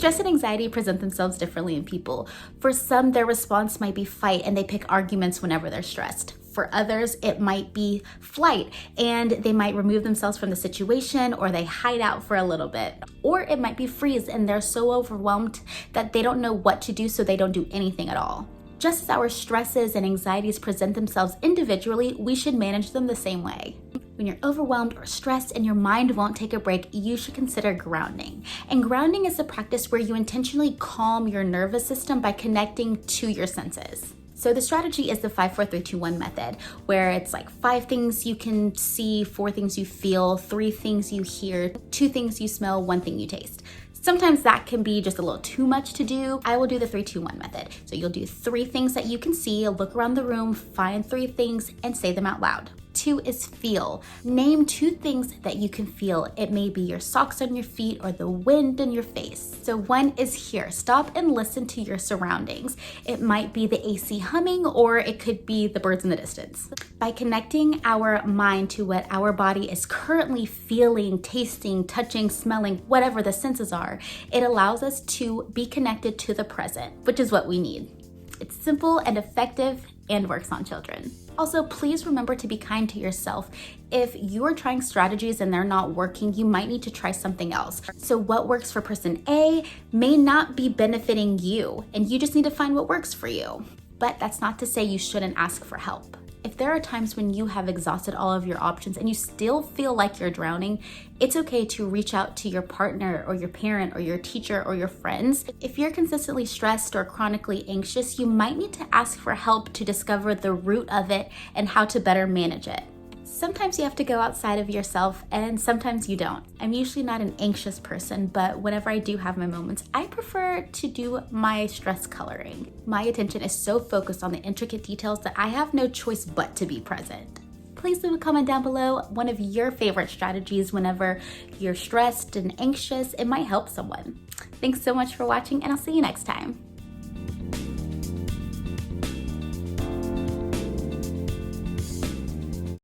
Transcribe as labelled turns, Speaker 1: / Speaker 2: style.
Speaker 1: Stress and anxiety present themselves differently in people. For some, their response might be fight and they pick arguments whenever they're stressed. For others, it might be flight and they might remove themselves from the situation or they hide out for a little bit. Or it might be freeze and they're so overwhelmed that they don't know what to do, so they don't do anything at all. Just as our stresses and anxieties present themselves individually, we should manage them the same way. When you're overwhelmed or stressed and your mind won't take a break, you should consider grounding. And grounding is a practice where you intentionally calm your nervous system by connecting to your senses. So the strategy is the 5, 4, 3, 2, 1 method, where it's like 5 things you can see, 4 things you feel, 3 things you hear, 2 things you smell, 1 thing you taste. Sometimes that can be just a little too much to do. I will do the 3, 2, 1 method. So you'll do 3 things that you can see, look around the room, find 3 things, and say them out loud. 2 is feel. Name 2 things that you can feel. It may be your socks on your feet or the wind in your face. So 1 is hear. Stop and listen to your surroundings. It might be the AC humming or it could be the birds in the distance. By connecting our mind to what our body is currently feeling, tasting, touching, smelling, whatever the senses are, it allows us to be connected to the present, which is what we need. It's simple and effective and works on children. Also, please remember to be kind to yourself. If you're trying strategies and they're not working, you might need to try something else. So what works for person A may not be benefiting you, and you just need to find what works for you. But that's not to say you shouldn't ask for help. If there are times when you have exhausted all of your options and you still feel like you're drowning, it's okay to reach out to your partner or your parent or your teacher or your friends. If you're consistently stressed or chronically anxious, you might need to ask for help to discover the root of it and how to better manage it. Sometimes you have to go outside of yourself and sometimes you don't. I'm usually not an anxious person, but whenever I do have my moments, I prefer to do my stress coloring. My attention is so focused on the intricate details that I have no choice but to be present. Please leave a comment down below one of your favorite strategies whenever you're stressed and anxious. It might help someone. Thanks so much for watching and I'll see you next time.